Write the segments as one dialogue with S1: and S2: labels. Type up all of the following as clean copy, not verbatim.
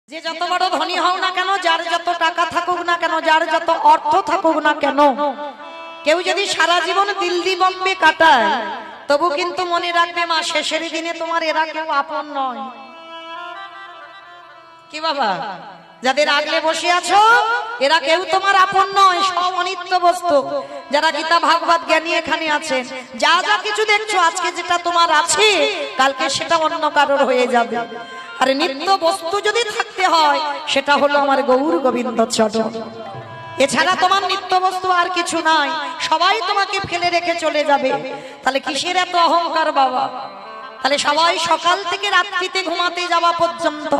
S1: যে যত বড় ধনী হও না কেন, যার যত টাকা থাকুক না কেন, যার যত অর্থ থাকুক না কেন, কেউ যদি সারা জীবন দিল্লি বম্বে কাটায়, তবু কিন্তু মনে রাখবে মা, শেষের দিনে তোমার এরা কেউ আপন নয়। কি বাবা, যাদের আগলে বসে আছো এরা কেউ তোমার আপন নয়, সব অনিত্য বস্তু। যারা গীতা ভাগবত জ্ঞানী এখানে আছেন, যা যা কিছু দেখছো আজকে যেটা তোমার আছে, কালকে সেটা অন্য কারোর হয়ে যাবে। আর নিত্য বস্তু যদি থাকতে হয়, সেটা হলো আমার গৌর গোবিন্দ চরণ। এছাড়া তোমার নিত্য বস্তু আর কিছু নাই, সবাই তোমাকে ফেলে রেখে চলে যাবে। তাহলে কিসের এত অহংকার বাবা? তাহলে সবাই সকাল থেকে রাত্রিতে ঘুমাতে যাওয়া পর্যন্ত,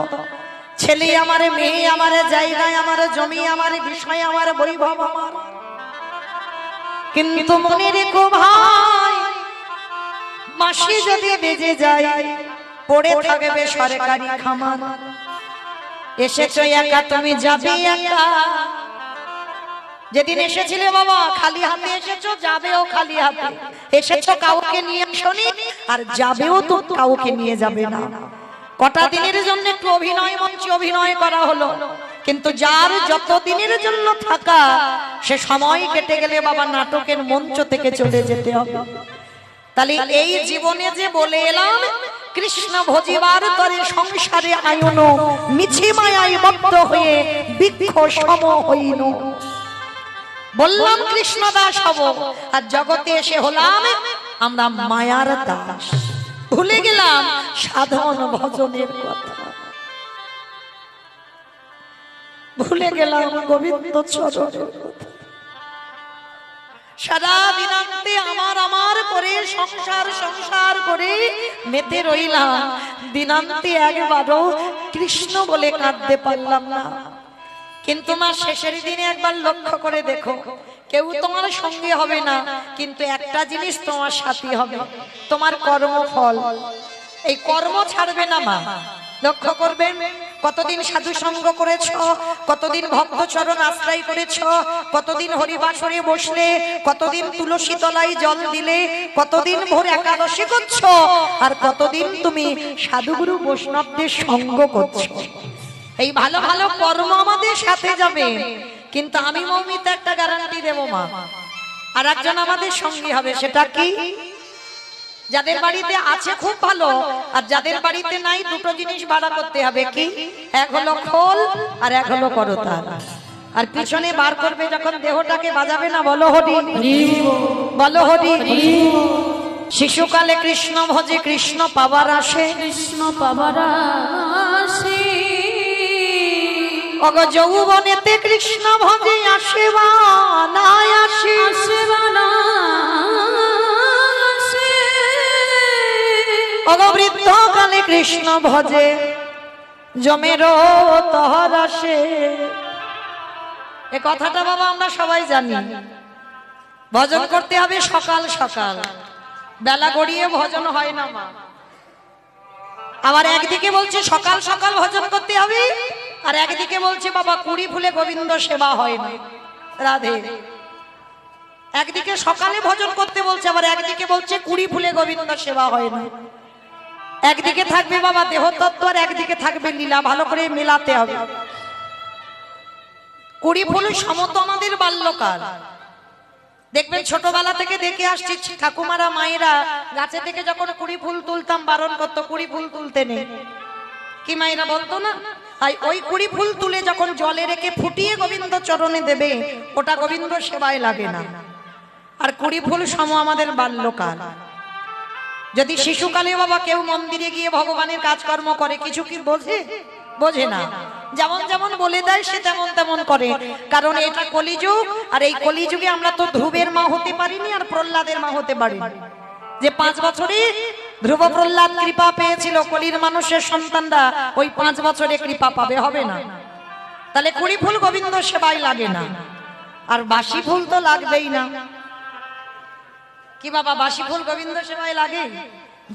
S1: ছেলে আমার, মেয়ে আমার, জায়গায় আমার, জমি আমার, বিষয় আমার, বৈভব আমার, কিন্তু মনে রেখো ভাই, মাসি যদি বেজে যায় পড়ে থাকবে সরকারি খামার। এসেছো একা, তুমি যাবে একা। যেদিন এসেছিলে বাবা খালি হাতে এসেছো, যাবেও খালি হাতে। এসেছো কাউকে নিয়ে আসনি, আর যাবেও তো কাউকে নিয়ে যাবে না। কটা দিনের জন্য একটু অভিনয় মঞ্চে অভিনয় করা হলো, কিন্তু যার যত দিনের জন্য থাকা, সে সময় কেটে গেলে বাবা নাটকের মঞ্চ থেকে চলে যেতে হবে। তাহলে এই জীবনে যে বলে এলাম, কৃষ্ণ ভজিবার তরে সংসারে আয়ন, মিছে মায়ায় বদ্ধ হয়ে বৃক্ষ সম হইন। বললাম কৃষ্ণ দাস হব, আর জগতে এসে হলাম আমরা মায়ার দাস। ভুলে গেলাম সাধন ভজনের কথা, ভুলে গেলাম গোবিন্দ চরণের কথা। সারা দিনান্তে আমার আমার করে সংসার সংসার করে মেতে রইলাম, দিনান্তে একবারও কৃষ্ণ বলে কাঁদতে পারলাম না। কিন্তু মা, শেষের দিনে একবার লক্ষ্য করে দেখো, কেউ তোমার সঙ্গে হবে না, কিন্তু একটা জিনিস তোমার সাথী হবে, তোমার কর্মফল। এই কর্ম ছাড়বে না মা, লক্ষ্য করবেন। কতদিন সাধু সঙ্গ করেছ, কতদিন ভক্ত চরণ আশ্রয় করেছ, কতদিন হরিবাসরে বসলে, কতদিন তুলসী তলায় জল দিলে, কতদিন ভোর একাদশী করছো, আর কতদিন তুমি সাধুগুরু বৈষ্ণবদের সঙ্গ করছো। এই ভালো ভালো কর্ম আমাদের সাথে যাবে, কিন্তু আমি মৌমিতা একটা গ্যারান্টি দেবো মা, আর একজন আমাদের সঙ্গী হবে। সেটা কি? যাদের বাড়িতে আছে খুব ভালো, আর যাদের বাড়িতে নাই দুটো জিনিস ভাড়া করতে হবে। কি? এক হলো খোল, আর এক হলো করতাল। আর পিছনে বার করবে যখন দেহটাকে বাজাবে না, বলো হরি, বলো হরি। শিশুকালে কৃষ্ণ ভজে কৃষ্ণ পাবার আসে,
S2: কৃষ্ণ পাবার আসে,
S1: অগ যৌবনেতে কৃষ্ণ ভজে আসে বা না আসে,
S2: আসে বা না আসে,
S1: অগ বৃদ্ধকালে কৃষ্ণ ভজে জমেরও তহর আসে। এ কথাটা বাবা আমরা সবাই জানি। ভজন করতে হবে সকাল সকাল, বেলা গড়িয়ে ভজন হয় না মা। আবার একদিকে বলছে সকাল সকাল ভজন করতে হবে, আর একদিকে বলছে বাবা কুড়ি ফুলে গোবিন্দ সেবা হয় না। রাধে। একদিকে সকালে ভজন করতে বলছে, আবার একদিকে বলছে কুড়ি ফুলে গোবিন্দ সেবা হয় না। একদিকে থাকবে বাবা দেহতত্ত্ব, আর একদিকে থাকবে লীলা। ভালো করে মেলাতে হবে। কুড়ি ফুল সমত আমাদের বাল্যকাল। দেখবেন ছোটবেলা থেকে দেখে আসছি, ঠাকুমারা মায়েরা গাছে থেকে যখন কুড়ি ফুল তুলতাম বারণ করতো, কুড়ি ফুল তুলতে নেই। কি মায়েরা বলতো না? ওই কুড়ি ফুল তুলে যখন জলে রেখে ফুটিয়ে গোবিন্দ চরণে দেবে, ওটা গোবিন্দ সেবায় লাগে না। আর কুড়ি ফুল সম আমাদের বাল্যকাল। যদি শিশুকালে বাবা কেউ মন্দিরে গিয়ে ভগবানের কাজকর্ম করে, কিছু কি বোঝে? বোঝে না। যেমন যেমন বলে দেয় সে তেমন তেমন করে, কারণ এটা কলিযুগ। আর এই কলিযুগে আমরা তো ধ্রুবের মা হতে পারিনি, আর প্রহ্লাদের মা হতে পারিনি। যে 5 বছরে ধ্রুব প্রহ্লাদ কৃপা পেয়েছিল, কলির মানুষের সন্তানরা ওই 5 বছরে কৃপা পাবে, হবে না। তাহলে কুড়ি ফুল গোবিন্দ সেবায় লাগে না, আর বাসি ফুল তো লাগবেই না। কি বাবা, বাসি ফুল গোবিন্দ সেবায় লাগে?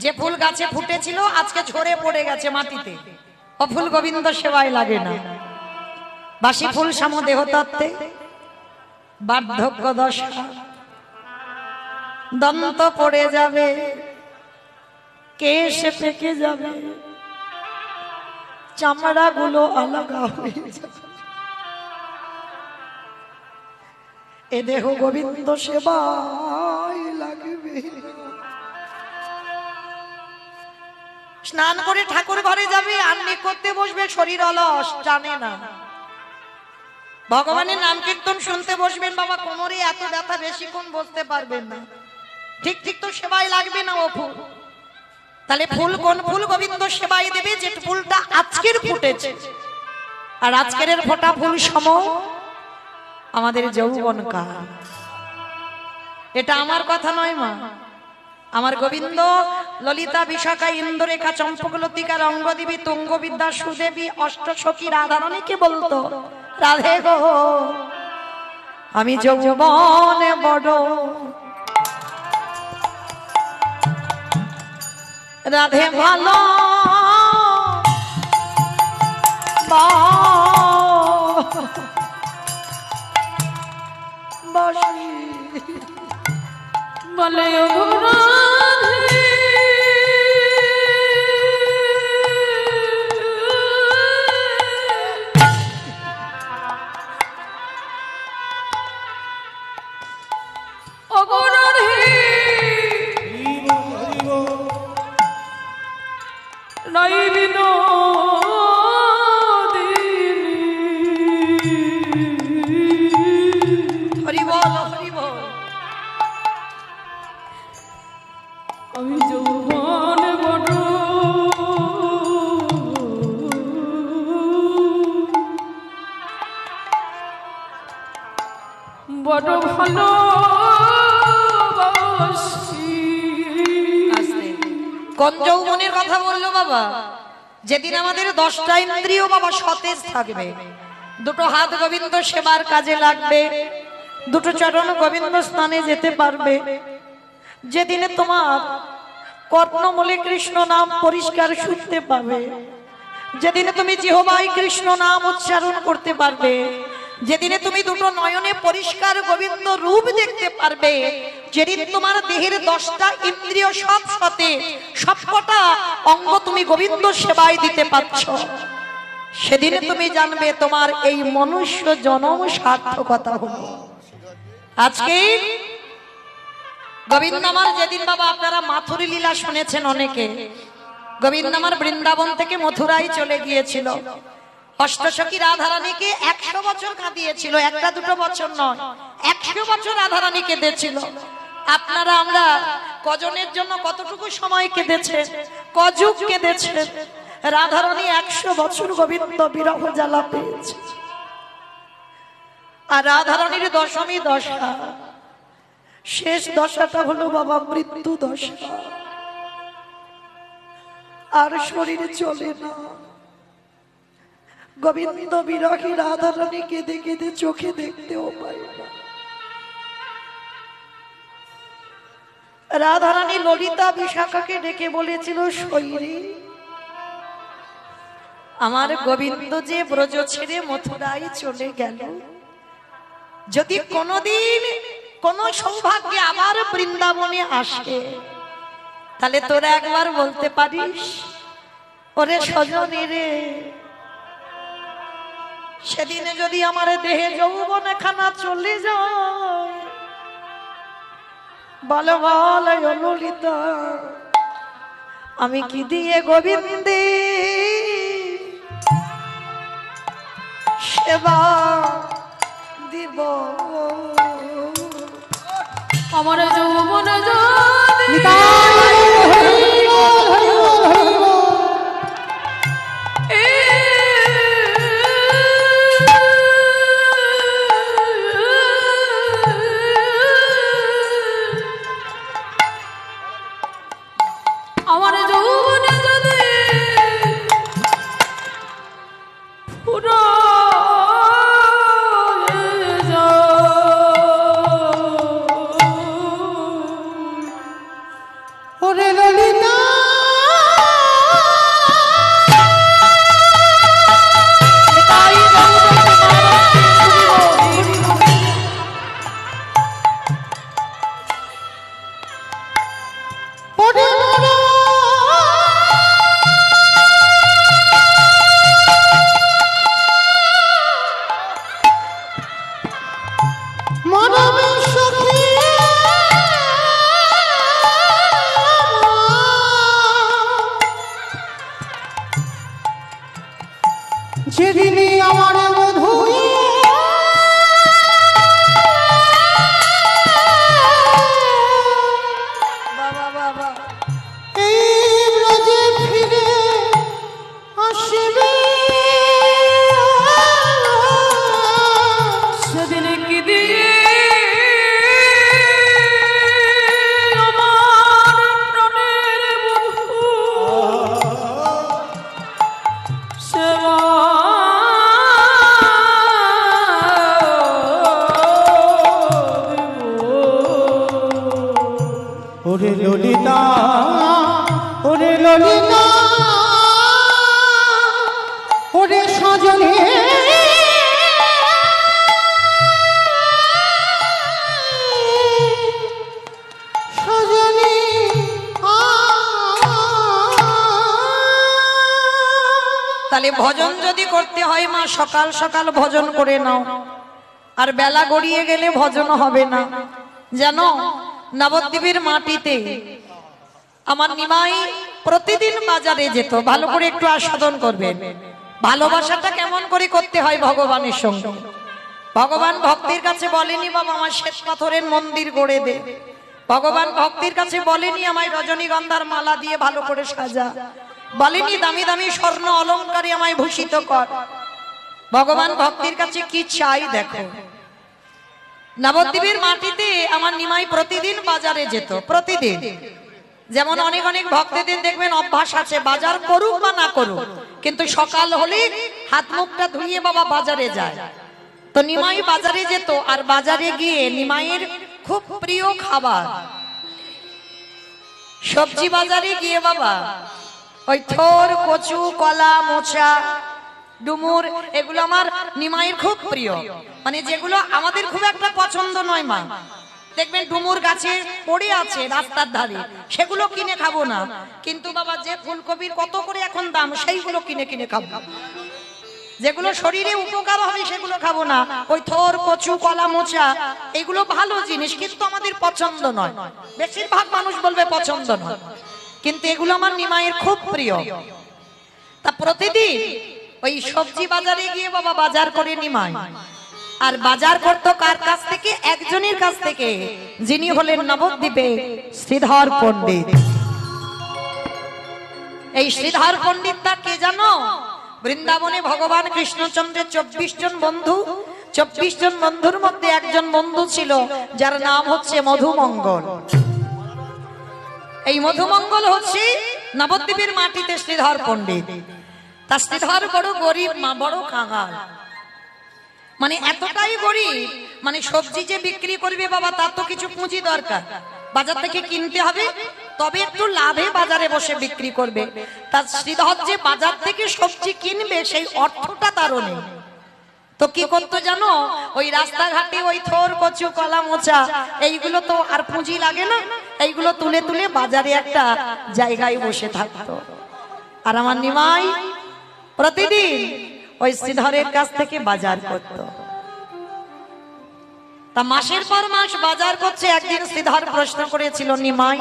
S1: যে ফুল গাছে ফুটেছিল আজকে ঝরে পড়ে গেছে মাটিতে, ও ফুল গোবিন্দ সেবায় লাগে না। বাসি ফুল সম দেহতত্ত্বে বার্ধক্য দশা, দন্ত পড়ে যাবে, কেশ পেকে যাবে, চামড়া গুলো আলাদা হয়ে যাবে। এ দেহ গোবিন্দ সেবায় লাগবে। স্নান করে ঠাকুর ঘরে যাবে, আন্নি করতে বসবে, শরীর অলস, জানে না। ভগবানের নাম কীর্তন শুনতে বসবেন, বাবা কোমরে এত ব্যথা, বেশিক্ষণ বসতে পারবেন না। ঠিক ঠিক তো সেবায় লাগবে না ও ফুল। তাহলে ফুল কোন ফুল? গোবিন্দ সেবায় দেবে যে ফুলটা আজকের ফুটেছে। আর আজকের ফোটা ফুল সম আমাদের যৌবন কাল। এটা আমার কথা নয় মা, আমার গোবিন্দ ললিতা বিশাখা ইন্দ্ররেখা চম্পকলতিকা রঙ্গদেবী তুঙ্গবিদ্যা সুদেবী অষ্টসখী রাধারানীকে বলতো, রাধে গো আমি যৌবনে বড়, রাধে ভালো
S2: বলে ও রাধে ও রাধে নাই বিনো
S1: হরি বল হরি বল।
S2: আমি যৌবন বড়, বড় ভালো
S1: কোন যৌবনের কথা বললো বাবা? যেদিন আমাদের 10টা ইন্দ্রিয় বাবা সতেজ থাকবে, দুটো হাত গোবিন্দ সেবার কাজে লাগবে, দুটো চরণ গোবিন্দ স্থানে যেতে পারবে, যেদিনে তোমার কর্ণমূলে কৃষ্ণ নাম পরিষ্কার শুনতে পাবে, যেদিনে তুমি জিহ্বায় কৃষ্ণ নাম উচ্চারণ করতে পারবে, যেদিনে তুমি দুটো নয়নে পরিষ্কার গোবিন্দ রূপ দেখতে পারবে, যেদিন তোমার দেহের 10টা ইন্দ্রিয় সব সতেজ, সবকটা অঙ্গ তুমি গোবিন্দ সেবায় দিতে পারছো, সেদিনে তুমি জানবে তোমার এই মনুষ্য জন্ম সার্থকতা হলো। আজকে গোবিন্দ আমার যেদিন বাবা আপনারা মাথুরি লীলা শুনেছেন অনেকে, গোবিন্দ আমার বৃন্দাবন থেকে মথুরায় চলে গিয়েছিল, অষ্টসখী রাধারানীকে 100 বছর কাঁদিয়েছিল, একটা দুটো বছর নয়, 100 বছর রাধারানী কেঁদেছিল। আপনারা আমরা কজনের জন্য কতটুকু সময় কেঁদেছে, কযুগ কেঁদেছে। রাধারানী 100 বছর গোবিন্দ বিরহ জ্বালা পেয়েছে। আর রাধারানীর দশমী দশা, শেষ দশাটা হলো বাবা মৃত্যু দশা। আর শরীর চলে না, গোবিন্দ বিরহী রাধারানী কেঁদে কেঁদে চোখে দেখতেও পায় না। রাধারানী ললিতা বিশাখাকে ডেকে বলেছিল, শৈরী আমার গোবিন্দ যে ব্রজ ছেড়ে মথুরায় চলে গেল, যদি কোনদিন কোন সৌভাগ্যে আবার বৃন্দাবনে আসে, তাহলে তোরা একবার বলতে পারিস, ওরে সজনী রে, সেদিনে যদি আমার দেহে যৌবন খানা চলে যায়, বল বল ললিতা আমি কি দিয়ে গোবিন্দে সেবা দিব।
S2: আমার যৌবন আমার যৌবনে যদি পুরো
S1: ওরে ললিতা
S3: যেদিনে আমার বধূ
S1: বাবা বাবা
S3: এই ব্রজে ফিরে আসবে
S2: সেদিন কি দিয়ে আমার প্রাণের বধূ সেবা
S3: ওরে ললিতা ওরে ললিতা ওরে সজনে সজনে
S1: তাহলে ভজন যদি করতে হয় মা সকাল সকাল ভজন করে নাও, আর বেলা গড়িয়ে গেলে ভজন হবে না। জানো নবদ্বীপের মাটিতে আমার নিমাই প্রতিদিন বাজারে যেত। ভালো করে একটু আস্বাদন করবেন, ভালোবাসাটা কেমন করে করতে হয় ভগবানের সঙ্গে। ভগবান ভক্তির কাছে বলেনি বাবা আমার শ্বেত পাথরের মন্দির গড়ে দে, ভগবান ভক্তির কাছে বলেনি আমায় রজনীগন্ধার মালা দিয়ে ভালো করে সাজা, বলেনি দামি দামি স্বর্ণ অলংকারে আমায় ভূষিত কর। ভগবান ভক্তির কাছে কি চাই দেখো। নবদ্বীপের মাটিতে আমার নিমাই প্রতিদিন বাজারে যেত, প্রতিদিন। যেমন অনেক অনেক ভক্তদের দেখবেন অভ্যাস আছে বাজার করুক বা না করুক, কিন্তু সকাল হলে হাত মুখটা ধুইয়ে বাবা বাজারে যায়। তো নিমাই বাজারে যেত, আর বাজারে গিয়ে নিমাইয়ের খুব প্রিয় খাবার সবজি বাজারে গিয়ে বাবা ওই থোর, কচু, কলা, মোচা, ডুমুর, এগুলো আমার নিমাইয়ের খুব প্রিয়। মানে যেগুলো আমাদের খুব একটা পছন্দ নয় মা, দেখবেন ডুমুর গাছে পড়ে আছে রাস্তার ধারে, সেগুলো কিনে খাবো না। কিন্তু বাবা যে ফুলকপির কত করে এখন দাম, সেইগুলো কিনে কিনে খাবো। যেগুলো শরীরে উপকার হবে সেগুলো খাবো না। ওই থোর, কচু, কলা, মোচা এগুলো ভালো জিনিস, কিন্তু আমাদের পছন্দ নয়। বেশিরভাগ মানুষ বলবে পছন্দ নয়, কিন্তু এগুলো আমার নিমাইয়ের খুব প্রিয়। তা প্রতিদিন ওই সবজি বাজারে গিয়ে বাবা বাজার করে নিমাই। আর বাজার করতো কার কাছ থেকে? একজনের কাছ থেকে, যিনি হলেন নবদ্বীপে শ্রীধর পণ্ডিত। এই শ্রীধর পণ্ডিতটা কে জানো? বৃন্দাবনে ভগবান কৃষ্ণচন্দ্রের 24 জন বন্ধু, 24 জন বন্ধুর মধ্যে একজন বন্ধু ছিল যার নাম হচ্ছে মধুমঙ্গল। এই মধুমঙ্গল হচ্ছে নবদ্বীপের মাটিতে শ্রীধর পণ্ডিত। তা শ্রীধর বড় গরিব মা, বড় কাঙাল। মানে এতটাই গরিব, মানে সবজি যে বিক্রি করবে বাবা তার তো কিছু পুঁজি দরকার, বাজার থেকে কিনতে হবে, তবে একটু লাভে বাজারে বসে বিক্রি করবে। তার শ্রীধর যে বাজার থেকে সবজি কিনবে সেই অর্থটা তারও নেই। তো কি করতো জানো? ওই রাস্তাঘাটে ওই থোর, কচু, কলা, মোচা এইগুলো তো আর পুঁজি লাগে না, এইগুলো তুলে তুলে বাজারে একটা জায়গায় বসে থাকতো। আর আমার নিমাই প্রতিদিন ওই শ্রীধরের কাছ থেকে বাজার করত। তা মাসের পর মাস বাজার করছে। একদিন শ্রীধর প্রশ্ন করেছিল, নিমাই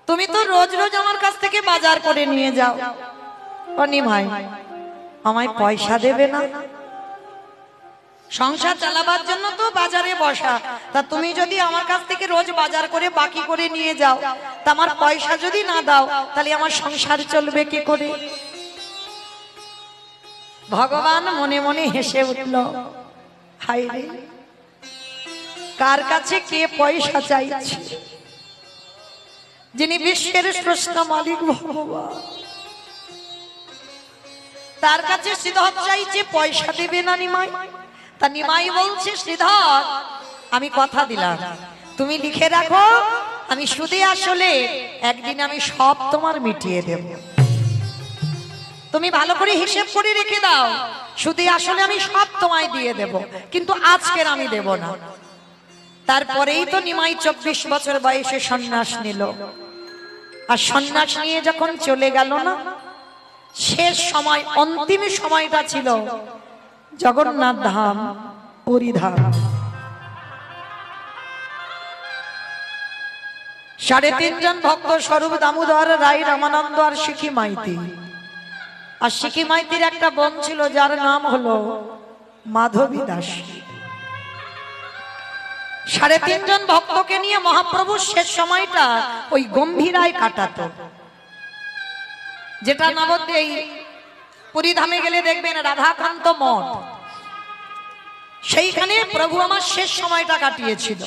S1: তুমি তো রোজ রোজ আমার কাছ থেকে বাজার করে নিয়ে যাও, ও নিমাই আমায় পয়সা দেবে না? সংসার চালাবার জন্য তো বাজারে বসা, তা তুমি যদি আমার কাছ থেকে রোজ বাজার করে বাকি করে নিয়ে যাও, তা আমার পয়সা যদি না দাও তাহলে আমার সংসার চলবে কি করে? ভগবান মনে মনে হেসে উঠল, হায় রে, কার কাছে কে পয়সা চাইছে? যিনি বিশ্বের স্রষ্টা মালিক ভগবান, তার কাছে শ্রীধর চাইছে, পয়সা দেবে না নিমাই? তা নিমাই বলছে, শ্রীধর আমি কথা দিলাম, তুমি লিখে রাখো, আমি সুদে আসলে একদিন আমি সব তোমার মিটিয়ে দেব। তুমি ভালো করে হিসেব করে রেখে দাও, সুদে আসলে আমি সব তোমায় দিয়ে দেব, কিন্তু আজকের আমি দেব না। তারপরেই তো নিমাই 24 বছর বয়সে সন্ন্যাস নিল। আর সন্ন্যাস নিয়ে যখন চলে গেল না, শেষ সময়, অন্তিম সময়টা ছিল জগন্নাথ ধাম পরিধাম। 3.5 জন ভক্ত, স্বরূপ দামোদর রায়, রামানন্দ আর শিখি মাইতি, আর সিকি মাইতির একটা বোন ছিল যার নাম হলো মাধবী দাস। 3.5 জন ভক্তকে নিয়ে মহাপ্রভু শেষ সময়টা ওই গম্ভীরায় কাটাতো, যেটা নবদ্বীপ এই পুরীধামে গেলে দেখবেন রাধাকান্ত মঠ, সেইখানে প্রভু আমার শেষ সময়টা কাটিয়েছিল।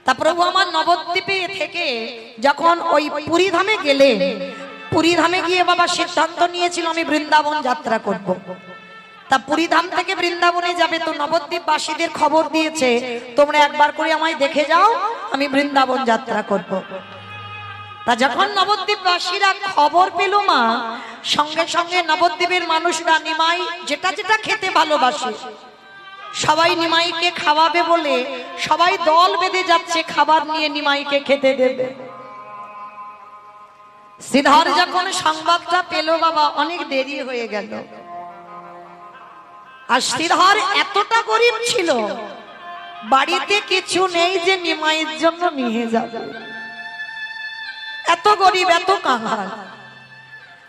S1: তা প্রভু আমার নবদ্বীপে থেকে যখন ওই পুরীধামে গেলেন, পুরীধামে গিয়ে বাবা সিদ্ধান্ত নিয়েছিল আমি বৃন্দাবন যাত্রা করব। তা পুরীধাম থেকে বৃন্দাবনে যাবে, তো নবদ্বীপবাসীদের খবর দিয়েছে তোমরা একবার করে আমায় দেখে যাও, আমি বৃন্দাবন যাত্রা করব। তা যখন নবদ্বীপবাসীরা খবর পেল মা, সঙ্গে সঙ্গে নবদ্বীপের মানুষরা নিমাই যেটা যেটা খেতে ভালোবাসে সবাই নিমাইকে খাওয়াবে বলে সবাই দল বেঁধে যাচ্ছে খাবার নিয়ে নিমাইকে খেতে দেবে। শ্রীধর যখন সংবাদটা পেল বাবা অনেক দেরি হয়ে গেল। আর শ্রীধর এতটা গরিব ছিল, বাড়িতে কিছু নেই যে নিমাইয়ের জন্য নিয়ে যাবে, এত গরিব এত কাঙাল।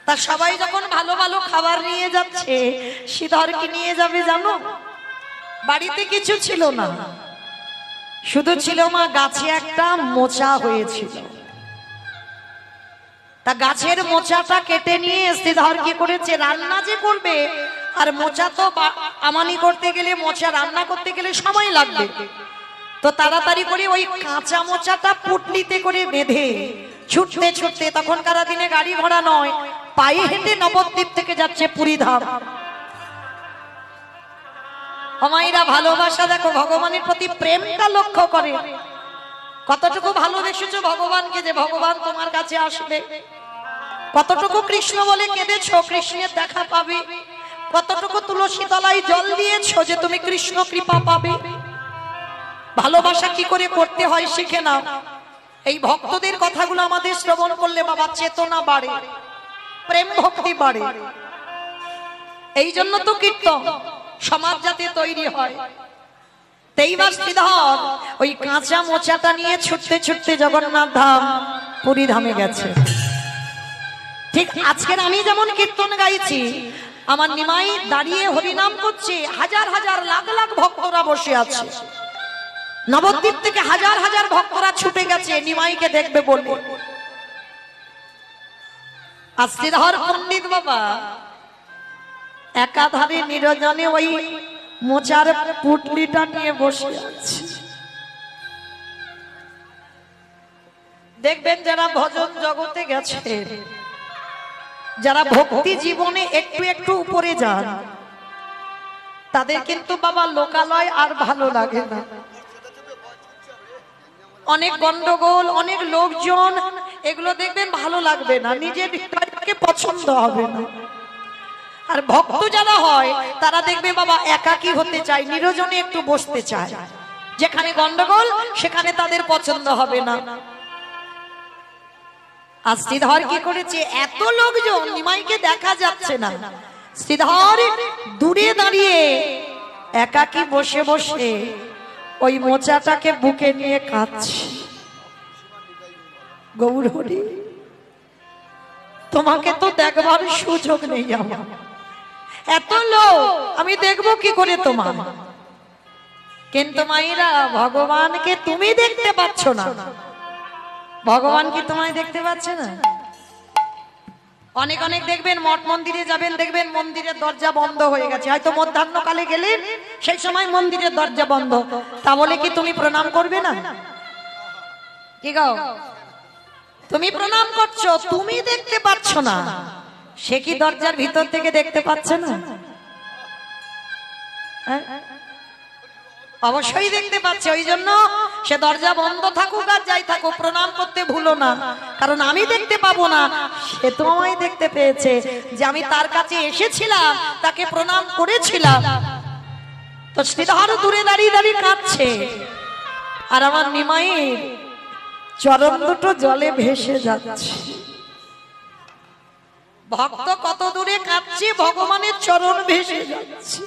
S1: তা সবাই যখন ভালো ভালো খাবার নিয়ে যাচ্ছে, শ্রীধর কি নিয়ে যাবে জানো? বাড়িতে কিছু ছিল না, শুধু ছিল মা গাছে একটা মোচা হয়েছিল। তা গাছের মোচাটা কেটে নিয়ে শ্রীধর কি করেছে, রান্না যে করবে, আর মোচা তো আমানি করতে গেলে, মোচা রান্না করতে গেলে সময় লাগবে, তো তাড়াতাড়ি করে ওই কাঁচা মোচাটা পুটলিতে করে বেঁধে ছুটতে ছুটতে, তখনকার দিনে গাড়ি ঘোড়া নয়, পায়ে হেঁটে নবদ্বীপ থেকে যাচ্ছে পুরীধাম। আমাইরা ভালোবাসা দেখো, ভগবানের প্রতি প্রেমটা লক্ষ্য করে, কতটুকু ভালোবেসেছো ভগবানকে যে ভগবান তোমার কাছে আসবে, কতটুকু কৃষ্ণ বলে কেঁদেছো কৃষ্ণের দেখা পাবে, কতটুকু তুলসী তলায় জল দিয়েছো যে তুমি কৃষ্ণ কৃপা পাবে। ভালোবাসা কি করে করতে হয় শিখে নাও। এই ভক্তদের কথাগুলো আমাদের শ্রবণ করলে বাবা চেতনা বাড়ে, প্রেম ভক্তি বাড়ে। এই জন্য তো কীর্তন, সমাজ যাতে তৈরি হয়। তেইবার শ্রীধর ওই কাঁচা মোচাটা নিয়ে ছুটতে ছুটতে জগন্নাথ ধাম পুরী ধামে গেছে। ঠিক আজকের আমি যেমন কীর্তন গাইছি, আমার নিমাই দাঁড়িয়ে হরিনাম করছে, হাজার হাজার লাখ লাখ ভক্তরা বসে আছে। নবদ্বীপ থেকে হাজার হাজার ভক্তরা ছুটে গেছে নিমাইকে দেখবে বলে। আর শ্রীধর পণ্ডিত বাবা একাধারে নিরজনে ওই মোচার পুটলিটা নিয়ে বসে আছে। দেখবেন যারা ভজন জগতে গেছে, যারা ভক্তি জীবনে একটু একটু উপরে যান, তাদের কিন্তু বাবা লোকালয় আর ভালো লাগে না। অনেক গন্ডগোল, অনেক লোকজন, এগুলো দেখবেন ভালো লাগবে না, নিজের হৃদয়কে পছন্দ হবে না। আর ভক্ত যারা হয় তারা দেখবে বাবা একাকী হতে চায়, নিরজনে একটু বসতে চায়। যেখানে গন্ডগোল সেখানে তাদের পছন্দ হবে না। আর শ্রীধর কি করেছে, এত লোকজন নিমাইকে দেখা যাচ্ছে না, শ্রীধর দূরে দাঁড়িয়ে একাকী বসে বসে ওই মোচাটাকে বুকে নিয়ে কাঁদছে। গৌর হরি, তোমাকে তো দেখবার সুযোগ নেই আমার, এত লোক আমি দেখবো কি করে তোমার। কিন্তু মায়েরা, ভগবানকে তুমি দেখতে পাচ্ছ না, ভগবান কি তোমায় দেখতে পাচ্ছে না? অনেক অনেক দেখবেন মঠ মন্দিরে যাবেন, দেখবেন মন্দিরের দরজা বন্ধ হয়ে গেছে, হয়তো মধ্যাহ্নকালে গেলেন সেই সময় মন্দিরের দরজা বন্ধ, তা বলে কি তুমি প্রণাম করবে না? কি গো, তুমি প্রণাম করছো, তুমি দেখতে পাচ্ছ না, সে কি দরজার ভিতর থেকে দেখতে পাচ্ছে না? অবশ্যই দেখতে পাচ্ছে। ওই জন্য সে দরজা বন্ধ থাকুক আর যাই থাকুক, প্রণাম করতে ভুলো না, কারণ আমি দেখতে পাবো না, সে তো আমায় দেখতে পেয়েছে যে আমি তার কাছে এসেছিলাম, তাকে প্রণাম করেছিলাম। তো শ্রীধর দূরে দাঁড়িয়ে দাঁড়িয়ে কাঁদছে, আর আমার নিমাইয়ের চরণ দুটো জলে ভেসে যাচ্ছে। ভক্ত কত দূরে কাঁদছে, ভগবানের চরণ ভেসে যাচ্ছে।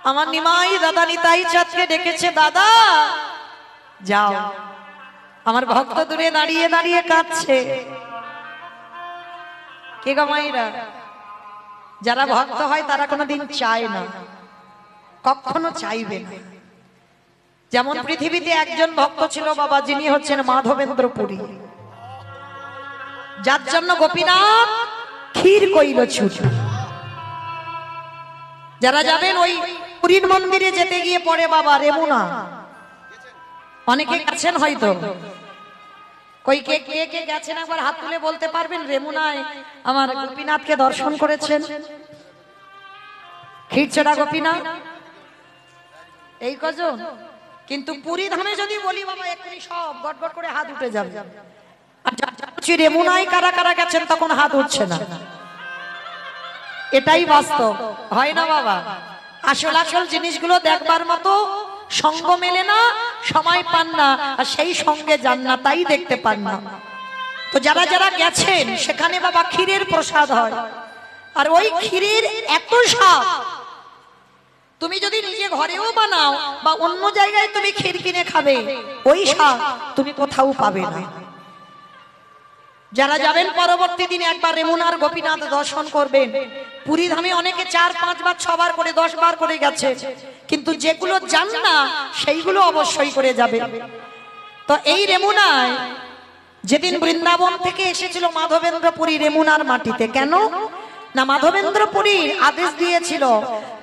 S1: আমার নিমাই দাদা নিতাই চাঁদকে ডেকেছে, দাদা যাও, আমার ভক্ত দূরে দাঁড়িয়ে দাঁড়িয়ে কাঁদছে, কে গো মায়েরা? যারা ভক্ত হয় তারা কোনোদিন চায় না, কখনো চাইবে না। যেমন পৃথিবীতে একজন ভক্ত ছিল বাবা, যিনি হচ্ছেন মাধবেন্দ্র পুরী, যার জন্য গোপীনাথ ক্ষীর কইল ছুট। যারা যাবেন ওই পুরীর মন্দিরে যেতে গিয়ে পড়ে বাবা রেমুনা, অনেকে গেছেন হয়তো, কই কে কে কে গেছেন একবার হাত তুলে বলতে পারবেন রেমুনায় আমার গোপীনাথকে দর্শন করেছেন? ক্ষীরচড়া গোপীনাথ এই কজন। কিন্তু পুরী ধামে যদি বলি বাবা এক্ষুনি সব গটগট করে হাত উঠে যাবে। রেমুনায় কারা কারা গেছেন তখন হাত উঠছে না। এটাই বাস্তব, হয় না বাবা? আসল আসল জিনিসগুলো দেখবার মতো সঙ্গ মেলে না, সময় পান না, আর সেই সঙ্গে যান না, তাই দেখতে পান না। তো যারা যারা গেছেন সেখানে বাবা ক্ষীরের প্রসাদ হয়, আর ওই ক্ষীরের এত স্বাদ তুমি যদি নিজে ঘরেও বানাও বা অন্য জায়গায় তুমি ক্ষীর কিনে খাবে, ওই স্বাদ তুমি কোথাও পাবে না। যারা যাবেন পরবর্তী দিনে একবার রেমুনার গোপীনাথ দর্শন করবেন। পুরী ধামে অনেকে 4-5 বার 6 বার করে 10 বার করে গেছে, কিন্তু যেগুলো জান না সেইগুলো অবশ্যই করে যাবে। তো এই রেমুনায় যেদিন বৃন্দাবন থেকে এসেছিল মাধবেন্দ্র পুরী রেমুনার মাটিতে, কেন না মাধবেন্দ্র পুরীর আদেশ দিয়েছিল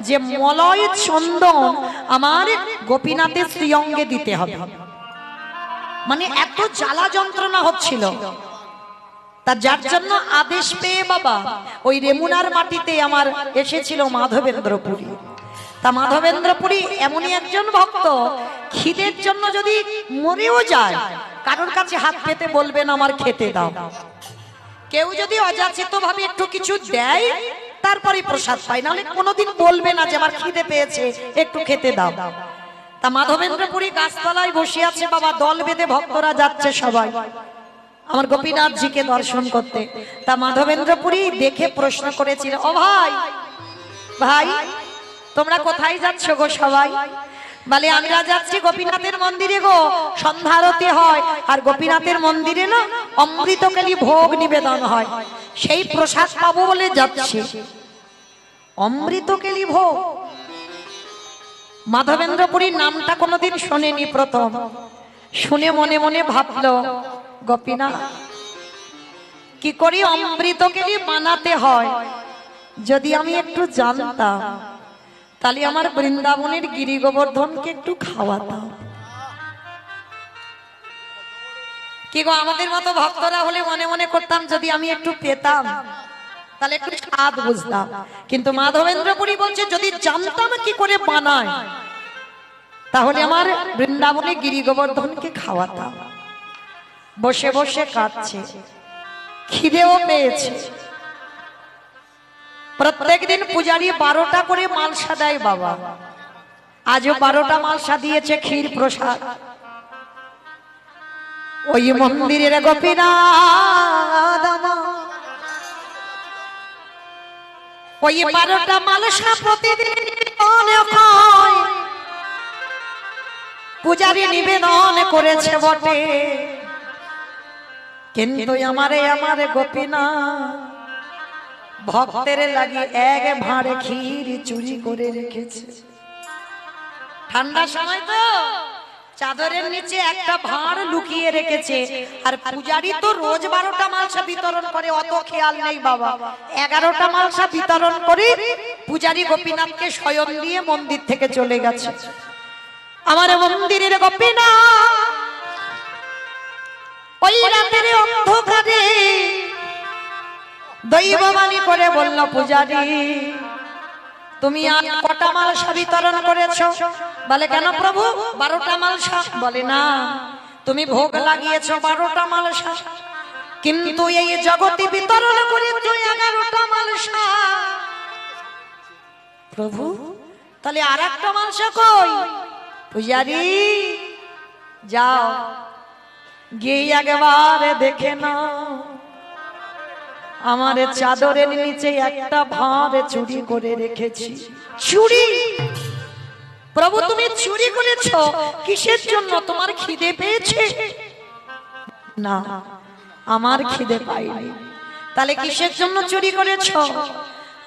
S1: যে মলয় চন্দন আমার গোপীনাথের শ্রীঅঙ্গে দিতে হবে। মানে এত জ্বালা যন্ত্রণা হচ্ছিল, তা যার জন্য আদেশ পেয়ে বাবা ওই রেমুনার মাটিতে আমার এসেছিল মাধবেন্দ্র পুরী। তা মাধবেন্দ্র পুরী এমনই একজন ভক্ত, খিদের জন্য যদি মরেও যায় কারোর কাছে হাত পেতে বলবেন আমার খেতে দাও। কেউ যদি অযাচিত ভাবে একটু কিছু দেয় তারপরে প্রসাদ পায়, নাহলে কোনোদিন বলবে না যে আমার খিদে পেয়েছে একটু খেতে দাও। তা মাধবেন্দ্র পুরী গাছতলায় বসে আছে বাবা, দল বেঁধে ভক্তরা যাচ্ছে সবাই আমার গোপীনাথজিকে দর্শন করতে। তা মাধবেন্দ্র পুরী দেখে প্রশ্ন করেছিল, ও ভাই ভাই তোমরা কোথায় যাচ্ছ গো সবাই? বলে আমরা যাচ্ছি গোপীনাথের মন্দিরে গো, সন্ধ্যা আরতি হয়, আর গোপীনাথের মন্দিরে না অমৃতকালী ভোগ নিবেদন হয়, সেই প্রসাদ পাবো বলে যাচ্ছি। অমৃতকালী ভোগ, মাধবেন্দ্র পুরীর নামটা কোনোদিন শোনেনি, প্রথম শুনে মনে মনে ভাবলো গোপীনাথ কি করি অমৃতকালী বানাতে হয়, যদি আমি একটু জানতাম তাহলে আমার বৃন্দাবনের গিরি গোবর্ধনকে একটু খাওয়াতাম। কি গো আমাদের মতো ভক্তরা হলে মনে মনে করতাম যদি আমি একটু পেতাম তাহলে একটু স্বাদ বুঝতাম। কিন্তু মাধবেন্দ্র পুরী বলছে যদি জানতাম কি করে বানায় তাহলে আমার বৃন্দাবনে গিরি গোবর্ধনকে খাওয়াতাম। বসে বসে কাঁদছে, খিদেও পেয়েছে। প্রত্যেক দিন পূজারী 12টা করে মালসা দেয় বাবা, আজও 12টা মালসা দিয়েছে ক্ষীর প্রসাদ। ওই মন্দিরের গোপীনাথ ওই 12টা মালসা প্রতিদিন পূজারী নিবেদন করেছে বটে, কিন্তু আমারে গোপীনাথ ভক্তের লাগি এক ভাঁড়ে ক্ষীর চুরি করে রেখেছে। ঠান্ডার সময় তো চাদরের নিচে একটা ভাঁড় লুকিয়ে রেখেছে, আর পূজারী তো রোজ 12টা মালসা বিতরণ করে, অত খেয়াল নেই বাবা। 11টা মালসা বিতরণ করে পূজারী গোপীনাথকে স্বয়ং দিয়ে মন্দির থেকে চলে গেছে। আমার মন্দিরের গোপীনাথ ওই রাতের অন্ধকারে দৈববাণী করে বলল, পূজারী তুমি আর কটা মালসা বিতরণ করেছো? বলে কেন প্রভু 12টা মালসা। বলে না, তুমি ভোগ লাগিয়েছো 12টা মালসা, কিন্তু এই জগতে বিতরণ করেছো 11টা মালসা। প্রভু তাহলে আর একটা মালসা কই? পূজারী যাও গিয়ে একবার দেখে নাও, আমার চাদরের নিচে একটা ভাঁড় চুরি করে রেখেছি। চুরি? প্রভু তুমি চুরি করেছো কিসের জন্য? তোমার খিদে পেয়েছে? না, আমার খিদে পাইনি। তাহলে কিসের জন্য চুরি করেছ?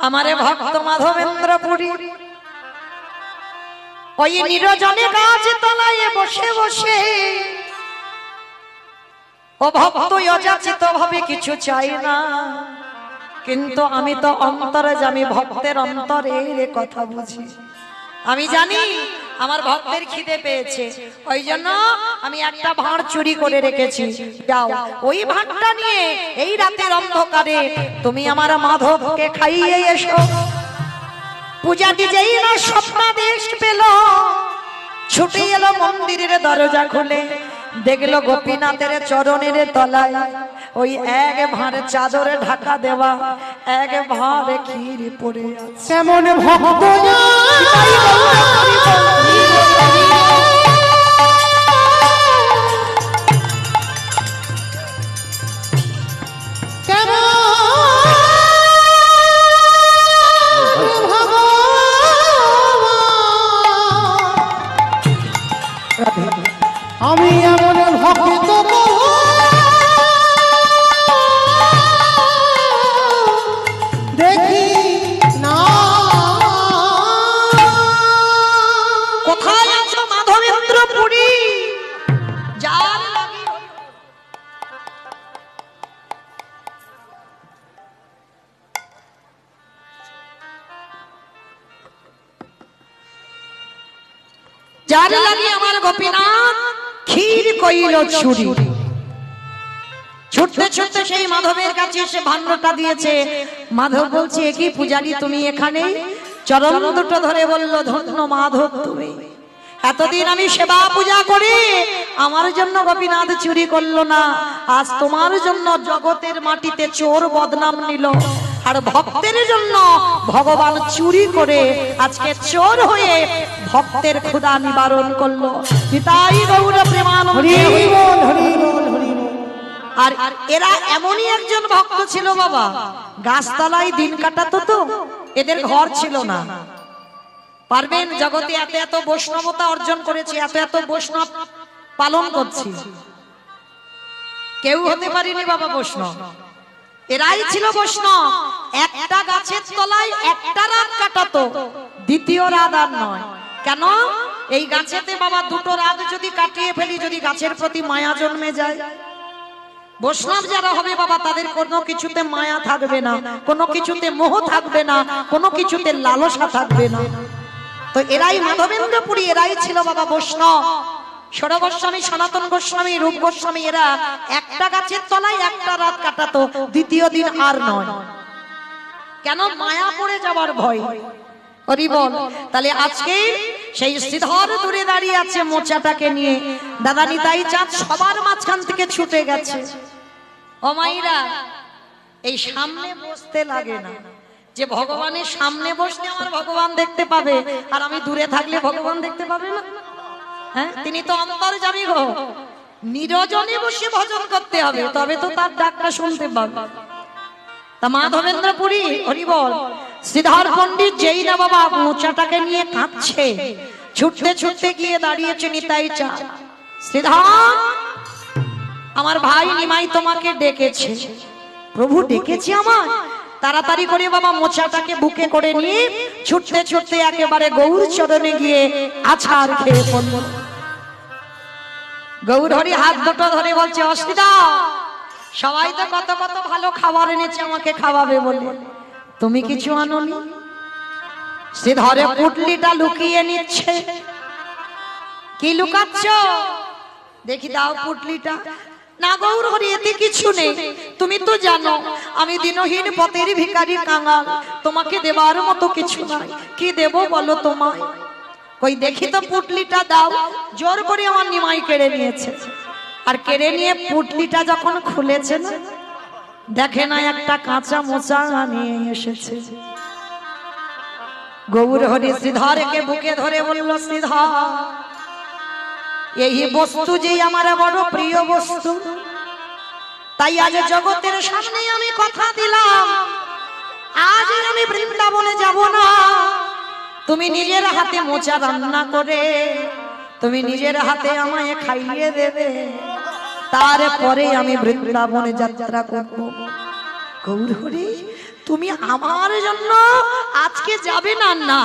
S1: আমারে ভক্ত মাধবেন্দ্র পুরী ওই নিরজনে গাছ তলায় বসে বসে ও ভক্ত অযাচিত ভাবে কিছু চাই না, কিন্তু আমি তো অন্তরে জানি, ভক্তের অন্তরের কথা বুঝি। আমি জানি আমার ভক্তের খিদে পেয়েছে, ওই জন্য আমি একটা ভাঁড় চুরি করে রেখেছি। যাও ওই ভাঁড়টা নিয়ে এই রাতের অন্ধকারে তুমি আমার মাধবকে খাইয়ে এসো। পূজাটি যেই না স্বপ্নাদেশ পেল, ছুটে এলো মন্দিরের দরজা খুলে, দেখলো গোপীনাথের চরণের তলায় ওই এক ভাঁড় চাদরে ঢাকা দেওয়া এক ভাঁড় ক্ষীর পড়ে আছে।
S3: কেমন ভক্ত আমি এমন ভক্ত দেখি না।
S1: কোথায় আছো মাধবেন্দ্র পুরী? যার লাগি যার লাগি আমার গোপীনাথ ক্ষীর কইল চুরি। ছুটতে ছুটতে সেই মাধবের কাছে এসে ভাণ্ডটা দিয়েছে। মাধব বলছে, কি পূজারি তুমি এখানে? চরণ দুটো ধরে বলল, ধন্য মাধব তুমি, এতদিন আমি সেবা পূজা করি, আমার জন্য গোপীনাথ চুরি করলো না, আজ তোমার জন্য জগতের মাটিতে চোর বদনাম নিল, আর ভক্তের জন্য ভগবান চুরি করে আজকে চোর হয়ে ভক্তের ক্ষুধা নিবারণ করলো। পিতাই গৌর প্রেমানন্দে।
S3: হরি বল, হরি বল, হরি বল।
S1: আর এরা এমনই একজন ভক্ত ছিল বাবা, গাছতলায় দিন কাটাতো, তো এদের ঘর ছিল না। পারবেন, জগতে এত এত বৈষ্ণবতা অর্জন করেছি, এত এত বৈষ্ণব পালন করছি, কেউ হতে পারিনি বাবা বৈষ্ণব। এরাই ছিল বৈষ্ণব। একটা গাছের তলায় একটা রাত কাটাতো, দ্বিতীয় রাত আর নয়। কেন? এই গাছেতে বাবা দুটো রাত যদি কাটিয়ে ফেলি, যদি গাছের প্রতি মায়া জন্মে যায়, বৈষ্ণব যারা হবে বাবা তাদের কোনো কিছুতে মায়া থাকবে না, কোনো কিছুতে মোহ থাকবে না, কোনো কিছুতে লালসা থাকবে না। তো এরাই মাধবেন্দ্র পুরী, এরাই ছিল বাবা বৈষ্ণব। সর গোস্বামী, সনাতন গোস্বামী, রূপ গোস্বামী, এরা একটা গাছের তলায় একটা রাত কাটাতো, দ্বিতীয় দিন আর নয়। কেন? মায়া পড়ে যাবার ভয়। হরি বল। তাহলে আজকে সেই শ্রীধর দূরে দাঁড়িয়ে আছে মোচাটাকে নিয়ে, দাদা নিতাই চাঁদ সবার মাঝখান থেকে ছুটে গেছে। ও মাইরা, এই সামনে বসতে লাগে না, যে ভগবানের সামনে বসলে আমার ভগবান দেখতে পাবে, আর আমি দূরে থাকলে ভগবান দেখতে পাবে না। হ্যাঁ, তিনি তো অন্তর্যামী গো, নিরজনে বসে ভজন করতে হবে, তবে তো তার ডাকটা শুনতে পাবে। তা মাধবেন্দ্র পুরী, হরি বল, শ্রীধর পণ্ডিত যেই না বাবা মোচাটাকে নিয়ে কাঁদছে, ছুটতে ছুটতে গিয়ে দাঁড়িয়েছে নিতাই চাঁদ। শ্রীধর, আমার ভাই নিমাই তোমাকে ডেকেছে। প্রভু ডেকেছে আমার? তাড়াতাড়ি করে বাবা মোচাটাকে বুকে করে নিয়ে ছুটতে ছুটতে একেবারে গৌর চরণে গিয়ে আছাড় খেয়ে পড়ল। গৌর হরি হাত দুটো ধরে বলছে, অস্মিতা, সবাই তো কত কত ভালো খাবার এনেছে আমাকে খাওয়াবে বলে, তুমি কিছু আনোনি? শ্রীধরে পুটলিটা লুকিয়ে নিচ্ছে। কি লুকাচ্ছ? দেখি দাও পুটলিটা। না গৌর হরি, এতে কিছু নেই, তুমি তো জানো আমি দিনহীন পথের ভিখারি কাঙাল, তোমাকে দেবার মতো কিছু নাই, কি দেব বলো তোমায়? কই দেখি তো পুটলিটা দাও। জোর করে আমার নিমাই কেড়ে নিয়েছে, আর কেড়ে নিয়ে পুটলিটা যখন খুলেছে না, দেখে না একটা কাঁচা মোচা নিয়ে এসেছে। গৌর হরি শ্রীধরকে বুকে ধরে বলল, শ্রীধর, এই বস্তু যে আমার বড় প্রিয় বস্তু, তাই আজ জগতের সামনে আমি কথা দিলাম, আজ আমি বৃন্দাবনে যাব না। তুমি নিজের হাতে মোচা রান্না করে তুমি নিজের হাতে আমায় খাইয়ে দেবে, তারপরে আমি বৃন্দাবনে যাত্রা করব। গৌরহরি, তুমি আমার জন্য আজকে যাবে না? না,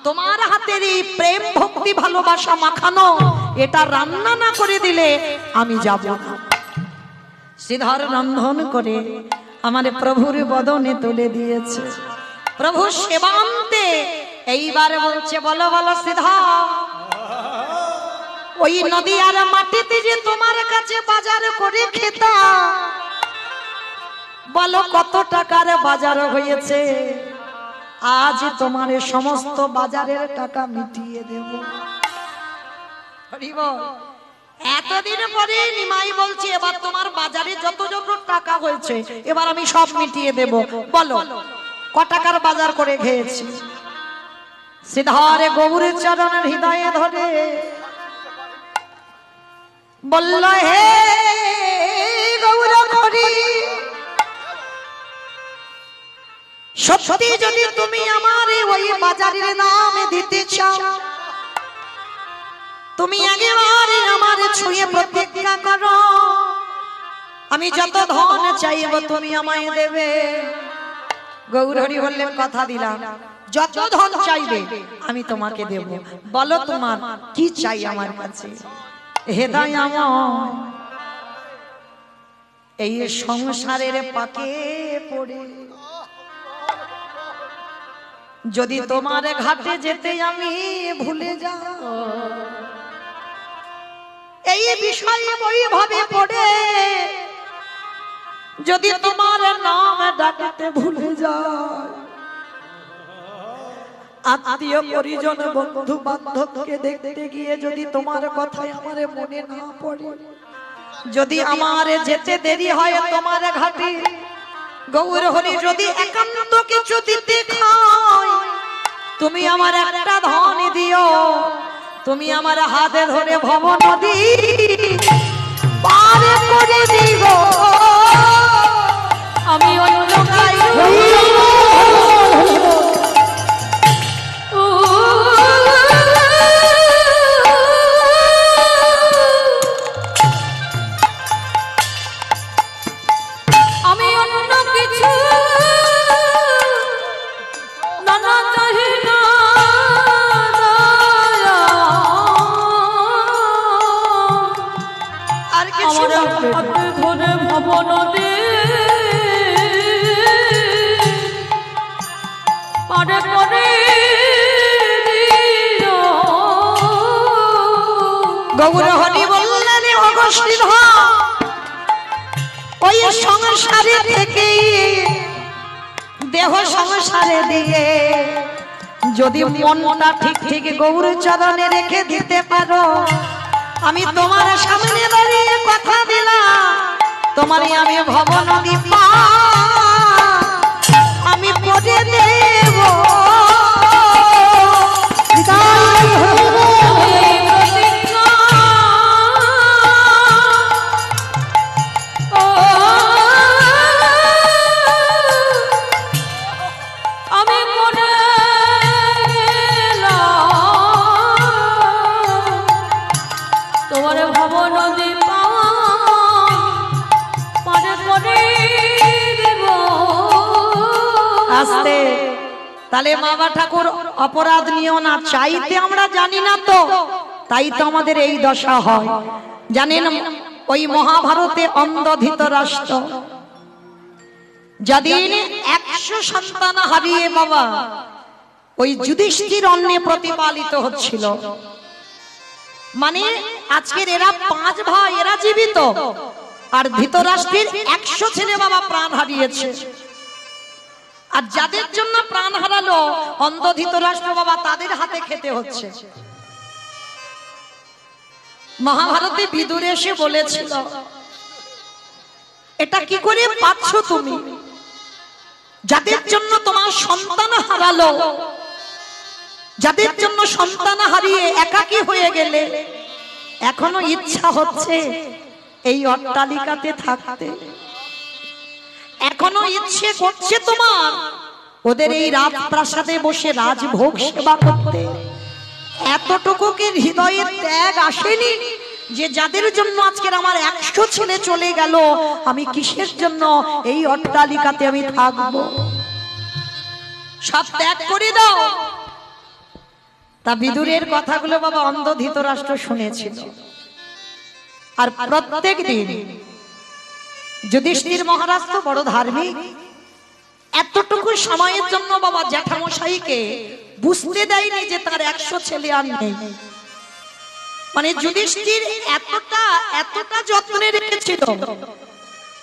S1: তোমার হাতের এই প্রেম ভক্তি ভালোবাসা মাখানো এটা রান্না না করে দিলে আমি যাব না। শ্রীধর রন্ধন করে আমার প্রভুর বদনে তুলে দিয়েছে। প্রভু সেবান্তে এইবার বলছে, বলো বলো শ্রীধর, ওই নদী আর মাটিতে যে তোমার কাছে বাজার করে খেতাম, বলো কত টাকার বাজার হয়েছে? আজ তোমার সমস্ত বাজারের টাকা মিটিয়ে দেব। হরি বল। এতদিন পরে নিমাই বলছে, এবার তোমার বাজারে যত যত টাকা হয়েছে এবার আমি সব মিটিয়ে দেব। বলো ক টাকার বাজার করে খেয়েছি? শ্রীধরে গৌরের চরণের হৃদয়ে ধরে বলল, হে গৌরহরি, সত্যি যদি তুমি আমার ওই বাজারের নাম দিতে চাও, তুমি একেবারে আমার ছুঁয়ে প্রতিজ্ঞা করো, আমি যত ধন চাইব তুমি আমায় দেবে। গৌরহরি বললেন, কথা দিলাম, যত ধন চাইবে আমি তোমাকে দেব। বলো তোমার কি চাই আমার কাছে? হে দয়াময়, এই সংসারের পাকে পড়ে যদি তোমার ঘাটে যেতে আমি ভুলে যাও, এই বিষয়ে ওইভাবে পড়ে যদি তোমার নাম ডাকতে ভুলে যায়, আত্মীয় পরিজন বন্ধু বান্ধবকে দেখতে গিয়ে যদি তোমার কথাই আমার মনে না পড়ে, যদি আমার যেতে দেরি হয় তোমার ঘাটে, গৌরহরি যদি একান্ত কিছু দিতে খাই, তুমি আমার একটা ধন দিও, তুমি আমার হাতে ধরে ভব নদী পার করে দিব।
S2: আমি অন্য কিছু নানা চাহি না,
S1: আর কিছু
S2: হাতে ধরে ভব নদী পারে করে
S1: গৌরহরি বললেন, অগস্তিন ওই সংসারে থেকে দেহ সংসারে দিয়ে যদি মনটা ঠিক ঠিক গৌর চরণে রেখে দিতে পারো, আমি তোমার সামনে দাঁড়িয়ে কথা দিলাম, তোমারই আমি ভব নদী আমি পড়ে দেব। আস্তে তাহলে বাবা ঠাকুর অপরাধ নিও না, চাইতে আমরা জানি না তো, তাই তো আমাদের এই দশা হয়। জানেন ওই মহাভারতে অন্ধ ধৃতরাষ্ট্র যেদিন 100 সন্তান হারিয়ে বাবা ওই যুধিষ্ঠির অন্নে প্রতিপালিত হচ্ছিল, মানে আজকের এরা 5 ভাই, এরা জীবিত, আর ধৃতরাষ্ট্রের 100 ছেলে বাবা প্রাণ হারিয়েছে। আর যাদের জন্য প্রাণ হারালো অন্ধ ধৃতরাষ্ট্র বাবা, তাদের হাতে খেতে হচ্ছে। মহাভারতে বিদুর এসে বলেছিল, এটা কি করে পাচ্ছ তুমি? যাদের জন্য তোমার সন্তান হারালো, যাদের জন্য সন্তান হারিয়ে একাকী হয়ে গেলে, এখনো ইচ্ছা হচ্ছে এই অট্টালিকাতে থাকতে, এখনো ইচ্ছে করছে তোমার ওদের এই রাজপ্রাসাদে বসে রাজভোগ সেবা করতে, এতটুকু কি হৃদয়ে ত্যাগ আসেনি যে যাদের জন্য আজকের আমার 100 ছেলে চলে গেল, আমি কিসের জন্য এই অট্টালিকাতে আমি থাকবো? সব ত্যাগ করে দাও। তা বিদুরের কথাগুলো বাবা অন্ধ ধৃতরাষ্ট্র শুনেছিল। আর প্রত্যেক দিন যুধিষ্ঠির মহারাজ তো বড় ধার্মিক, এতটুকু সময়ের জন্য বাবা জ্যাঠামশাইকে বুঝতে দেয়নি যে তার 100 ছেলে আর নেই। মানে যুধিষ্ঠির এতটা যত্নে রেখেছিল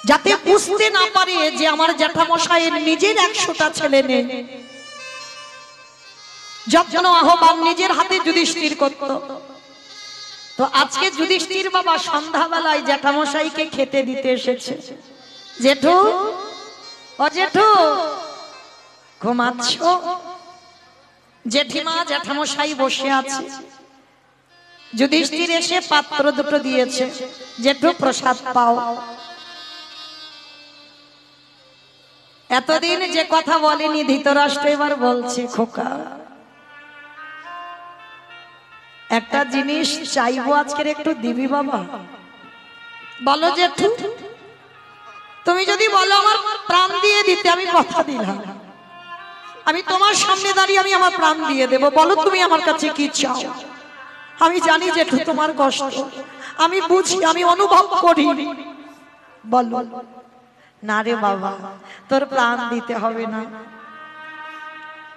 S1: যাতে বুঝতে না পারে যে আমার জ্যাঠামশাইয়ের নিজের 100টা ছেলে নেই। যত্ন আহ্বান নিজের হাতে যুধিষ্ঠির করত। তো আজকে যুধিষ্ঠির বাবা সন্ধ্যাবেলায় জ্যাঠামশাইকে খেতে দিতে এসেছে। জেঠু, ও জেঠু, ঘুমাচ্ছ? জেঠিমা জ্যাঠামশাই বসে আছে। যুধিষ্ঠির এসে পাত্র দুটো দিয়েছে, জেঠু প্রসাদ পাও। এতদিন যে কথা বলেনি ধৃতরাষ্ট্র এবার বলছে, খোকা একটা জিনিস চাইবো, আজকের একটু দিবি বাবা? বলো জেঠু। তুমি যদি বলো আমার প্রাণ দিয়ে দিতে, আমি কথা দিলাম, আমি তোমার সামনে দাঁড়িয়ে আমি আমার প্রাণ দিয়ে দেব। বলো তুমি আমার কাছে কি চাও? আমি জানি জেঠু তোমার কষ্ট, আমি বুঝি, আমি অনুভব করি। বলো। না রে বাবা, তোর প্রাণ দিতে হবে না,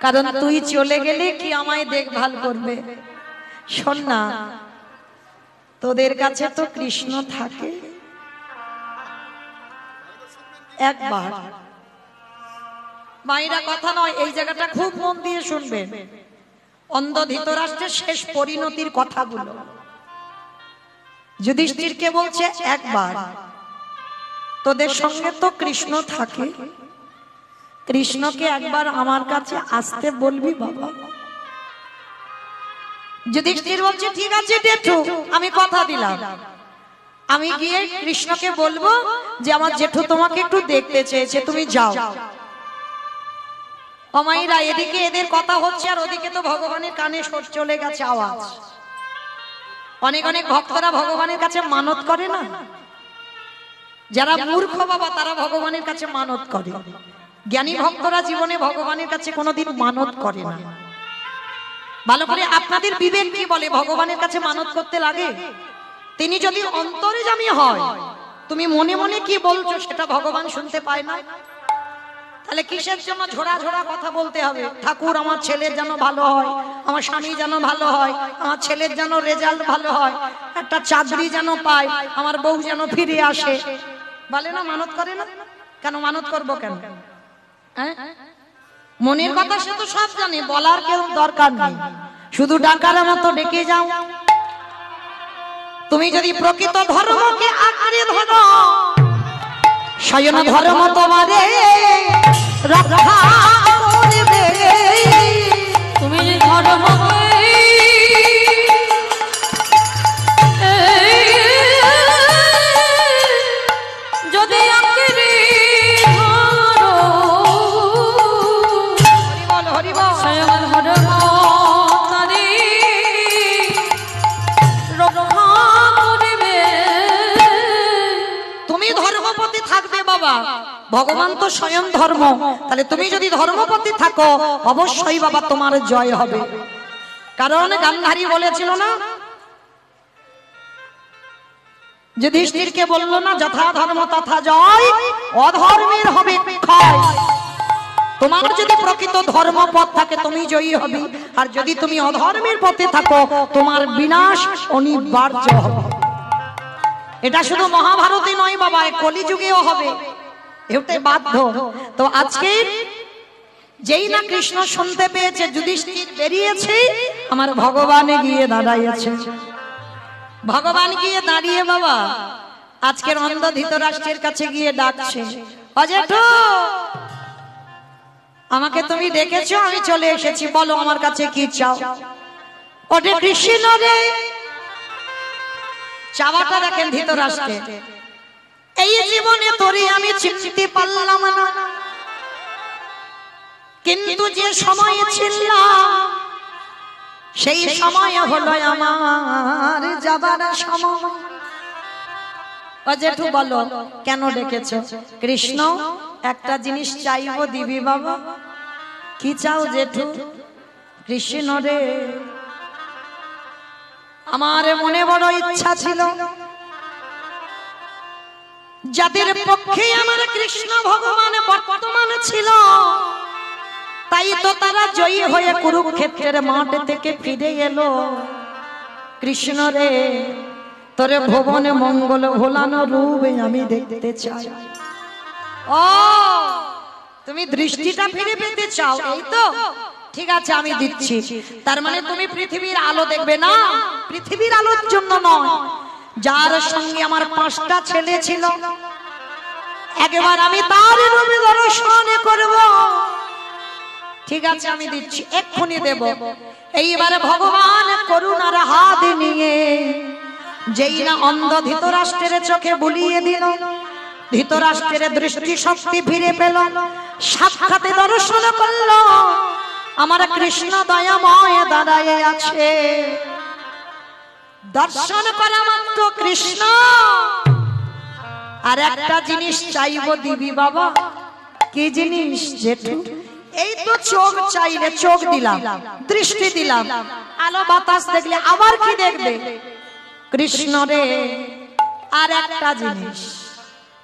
S1: কারণ তুই চলে গেলে কি আমায় দেখভাল করবে? শোন না, তোদের কাছে তো কৃষ্ণ থাকে, একবার মায়েরা কথা নয়, এই জায়গাটা খুব মন দিয়ে শুনবেন। অন্ধ ধৃতরাষ্ট্রের শেষ পরিণতির কথাগুলো যুধিষ্ঠিরকে বলছে, একবার তোদের সঙ্গে তো কৃষ্ণ থাকে, কৃষ্ণকে একবার আমার কাছে আসতে বলবি বাবা। যুধিষ্ঠির বলছে, ঠিক আছে জেঠু, আমি কথা দিলাম, আমি গিয়ে কৃষ্ণকে বলবো যে আমার জেঠু তোমাকে একটু দেখতে চেয়েছে, তুমি যাও। অমাইরা এদিকে এদের কথা হচ্ছে, আর ওদিকে তো ভগবানের কানে চলে গেছে আওয়াজ। অনেক অনেক ভক্তরা ভগবানের কাছে মানত করে না, যারা মূর্খ বাবা তারা ভগবানের কাছে মানত করে। জ্ঞানী ভক্তরা জীবনে ভগবানের কাছে কোনোদিন মানত করে না। ভালো করে আপনাদের বিবেক কি বলে ভগবানের কাছে মানত করতে লাগে? তিনি যদি অন্তর্যামী হয়, তুমি মনে মনে কি বলছো সেটা ভগবান শুনতে পায় না। তাহলে কিসের জন্য ঝোড়া ঝোড়া কথা বলতে হবে? ঠাকুর আমার ছেলের যেন ভালো হয়, আমার স্বামী যেন ভালো হয়, আমার ছেলের যেন রেজাল্ট ভালো হয়, একটা চাকরি যেন পায়, আমার বউ যেন ফিরে আসে, বলে না? মানত করে না কেন? মানত করবো কেন? মনের কথা সে তো সব জানে, বলার কেউ দরকার নেই, শুধু ডাকার মতো ডেকে যাও। তুমি যদি প্রকৃত ধর্মকে আঁকড়ে ধরো, স্বয়ং ধর্ম তোমারে রক্ষা করবে।
S2: তুমি যে ধর্ম যদি আঁকড়ে ধরো,
S1: হরিবল হরিবল,
S2: স্বয়ং ধর্ম তারে রক্ষা করবে।
S1: তুমি ধর্মপতি থাকবে বাবা, ভগবান তো স্বয়ং ধর্ম, তাহলে তুমি যদি ধর্মপতি থাকো অবশ্যই বাবা তোমার জয় হবে। কারণ গান্ধারী বলেছিল না, যুধিষ্ঠিরকে বললো না, যথা ধর্ম তথা জয়, অধর্মের হবে ক্ষয়। তোমার যদি প্রকৃত ধর্মপথ থাকে তুমি জয়ী হবে, আর যদি তুমি অধর্মের পথে থাকো তোমার বিনাশ অনিবার্য হবে। এটা শুধু মহাভারতে নয় বাবা, কলিযুগেও হবে, এটাই বাধ্য। তো আজকে যেই না কৃষ্ণ শুনতে পেয়েছে, যুধিষ্ঠির বেরিয়েছে, আমার ভগবান গিয়ে দাঁড়াইছে। ভগবান গিয়ে দাঁড়িয়ে বাবা আজকের অন্ধ ধৃতরাষ্ট্রের কাছে গিয়ে ডাকছে, অজেঠু আমাকে তুমি ডেকেছো, আমি চলে এসেছি, বলো আমার কাছে কি চাও? ওরে কৃষ্ণ রে, চাওয়াটা দেখেন ধৃতরাষ্ট্রে, এই জীবনে তোরে আমি চিনতে পারলাম না, কিন্তু যে সময় ছিলাম সেই সময় হলো আমার যাবার সময়। ও জেঠু বলো কেন ডেকেছো? কৃষ্ণ একটা জিনিস চাইবো দিবি বাবা। কি চাও জেঠু? কৃষ্ণ রে আমার মনে বড় ইচ্ছা ছিল, যাদের পক্ষে আমার কৃষ্ণ ভগবান বর্তমান ছিল, তাই তো তারা জয়ী হয়ে কুরুক্ষেত্রের মাঠ থেকে ফিরে এলো। কৃষ্ণ রে তোরে ভুবনে মঙ্গল ভোলানো রূপে আমি দেখতে চাই। ও তুমি দৃষ্টিটা ফিরে পেতে চাও, এই তো ঠিক আছে আমি দিচ্ছি। তার মানে তুমি পৃথিবীর আলো দেখবে না? পৃথিবীর আলোর জন্য নয়, যার সঙ্গে আমার 5টা ছেলে ছিল, একবার আমি তার রূপ দর্শন করব। ঠিক আছে আমি দিচ্ছি, এক্ষুনি দেব। এইবারে ভগবান করুণার হাত নিয়ে যেই না অন্ধ ধৃতরাষ্ট্রের চোখে বুলিয়ে দিল, ধৃতরাষ্ট্রের দৃষ্টি শক্তি ফিরে পেল, সাক্ষাতে দর্শন করল আমার কৃষ্ণ দয়াময় দাঁড়ায় আছে। দর্শন করা মাত্র কৃষ্ণ আর একটা জিনিস চাইবো দিবি বাবা। কি জিনিস জেঠু? এই তো চোখ চাইলে চোখ দিলাম, দৃষ্টি দিলাম, আলো বাতাস দেখলে আবার কি দেখবে? কৃষ্ণ রে আর একটা জিনিস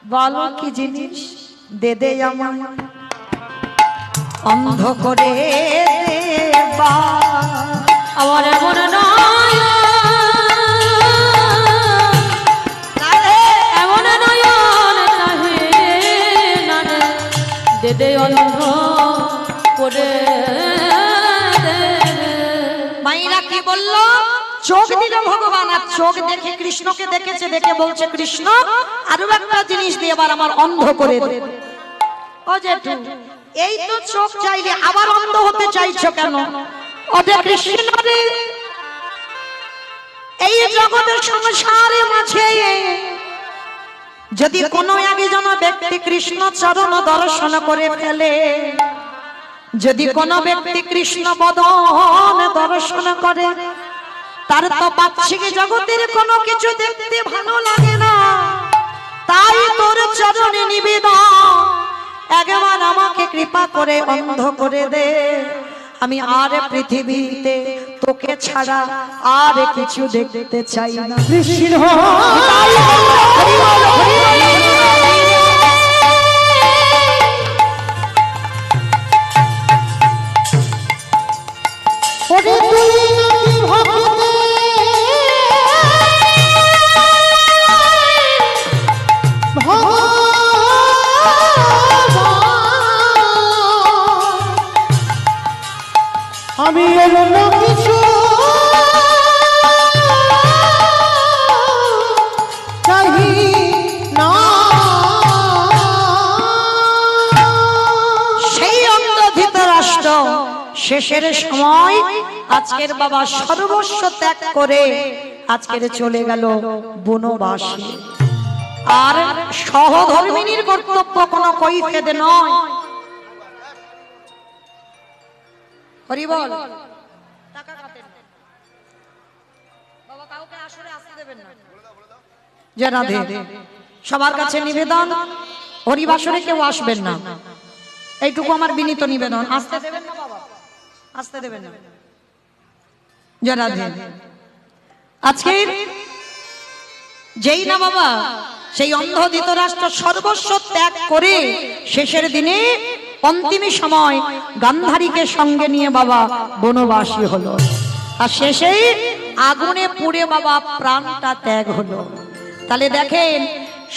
S1: বলো, কি জিনিস? দে দে আমার অন্ধ করে দেবা
S2: আমার এমন নয়, এমন নয়ন নাহে নানে দে দে অন্ধ করে দে।
S1: মাইরা কি বললো? চোখ দিল ভগবান, আর চোখ দেখে কৃষ্ণকে দেখেছে, দেখে বলছে কৃষ্ণ আরো একটা জিনিস দিয়ে এবার আমার অন্ধ করে দে। ও জেঠু এই তো চোখ চাইলে আবার অন্ধ হতে চাইছো কেন? ওরে কৃষ্ণ রে এই জগতের সংসারে মাঝে যদি কোনো একজন ব্যক্তি কৃষ্ণ চরণ দর্শন করে ফেলে, যদি কোনো ব্যক্তি কৃষ্ণ বদন দর্শন করে, তার তো বাহ্যিক জগতের কোনো কিছু দেখতে ভালো লাগে না। তাই তোর চরণে নিবেদন, একবার আমাকে কৃপা করে অন্ধ করে দে। আমি আর পৃথিবীতে তোকে ছাড়া আর কিছু দেখতে চাই না।
S3: কৃষ্ণ ওরে তুই নাকি ভক্তে আমি অন্য কিছু চাহি না।
S1: সেই অন্ধ ধৃতরাষ্ট্র শেষের সময় আজকের বাবা সর্বস্ব ত্যাগ করে আজকের চলে গেল বনবাসে। আর সহধর্মিনীর কর্তব্য কোনো কৈফিয়ত নয়। হরি বল। টাকা কাটেন না বাবা, কাউকে আসরে আসতে দেবেন না। জয় রাধে। সবার কাছে নিবেদন, হরিবাসরে কেউ আসবেন না, এইটুকু আমার বিনীত নিবেদন। আসতে দেবেন না বাবা, আসতে দেবেন না। জয় রাধে। আজকে যেই না বাবা সেই অন্ধ ধৃতরাষ্ট্র সর্বস্ব ত্যাগ করে শেষের দিনে অন্তিম সময় গান্ধারীকে সঙ্গে নিয়ে বাবা বনবাসী হলো, আর শেষেই আগুনে পুড়ে বাবা প্রাণটা ত্যাগ হলো। তাহলে দেখেন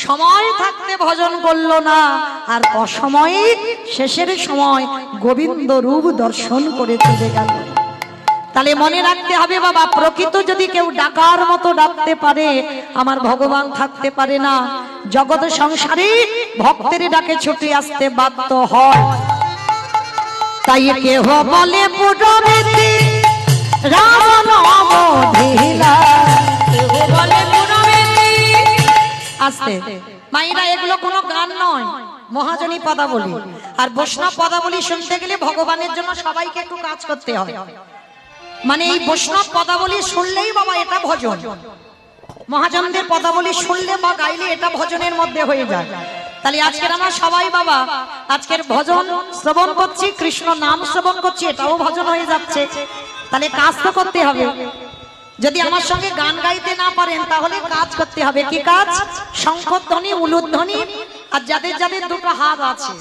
S1: সময় থাকতে ভজন করলো না, আর অসময়ে শেষের সময় গোবিন্দ রূপ দর্শন করে চলে গেল। তাহলে মনে রাখতে হবে বাবা, প্রকৃত যদি কেউ ডাকার মতো ডাকতে পারে, আমার ভগবান থাকতে পারে না। জগৎ সংসারে ভক্তের ডাকে ছুটে আসতে বাধ্য হয়। তাই কেহ বলে পুরমেতে রাম অবধিলা,
S2: কেহ বলে পুরমেতে।
S1: আসতে মাইরা, এগুলো কোনো গান নয়, মহাজনী পদাবলী। আর বৈষ্ণব পদাবলী শুনতে গেলে ভগবানের জন্য সবাইকে একটু কাজ করতে হয়। মানে এই বৈষ্ণব পদাবলী শুনলেই বাবা এটা ভজন, মহাজনদের পদাবলী শুনলে বা গাইলে এটা ভজনের মধ্যে হয়ে যায়। তাহলে আজকের আমরা সবাই বাবা আজকের ভজন শ্রবণ করছি, কৃষ্ণ নাম শ্রবণ করছি, এটাও ভজন হয়ে যাচ্ছে। তাহলে কাজ তো করতে হবে। যদি আমার সঙ্গে গান গাইতে না পারেন তাহলে কাজ করতে হবে। কি কাজ? শঙ্খধ্বনি, উলুধ্বনি। আর যাদের যাদের দুটো হাত আছে,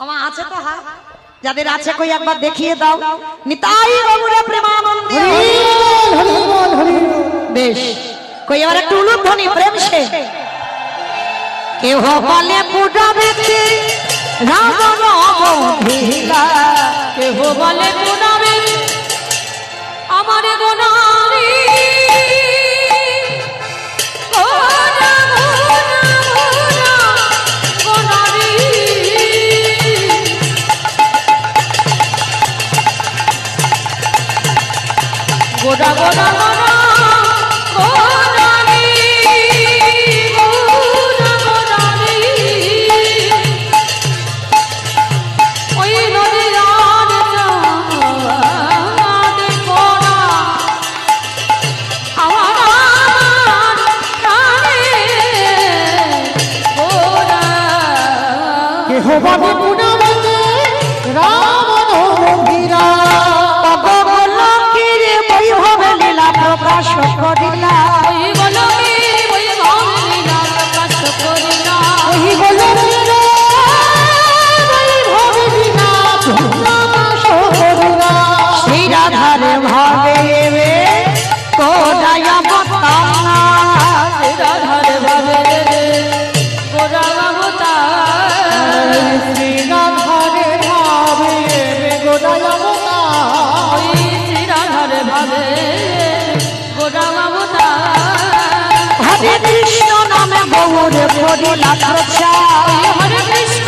S1: আমার আছে তো হাত, যাদের আছে কই একবার দেখিয়ে দাও। নিতাই বাবুরা প্রেমানন্দে। বেশ, কই এবার একটু উলুধ্বনি প্রেম সে। কেহ বলে পুরাবেতে রাবণ অবধিলা,
S2: কেহ বলে গুণাবে আমার গুণারি, গোড়া গোড়া গোড়া গোড়ারি, গোড়া গোড়ারি, ওই নদীর চাঁদ গোড়া আমার প্রাণে গোড়া।
S3: কেহ বলে পুনাবেতে রাবণ অবধিলা,
S1: বৈভবে লীলা প্রকাশ করিলা,
S2: ওই বলো ওই ভাব লীলা প্রকাশ করিলা,
S3: ওই বলে রে বৈভবে লীলা প্রকাশ করিলা।
S1: সেই রাধার ভাবে কোদায় বতানা,
S2: রাধার ভাবে গোরা অবতার,
S3: শ্রীরাধারে ভাবে গোড়ায় অবতার,
S2: ওই শ্রীরাধার ভাবে গোরা অবতার।
S1: হরে কৃষ্ণ নামে গৌর করিলা প্রচার,
S2: ওই হরে কৃষ্ণ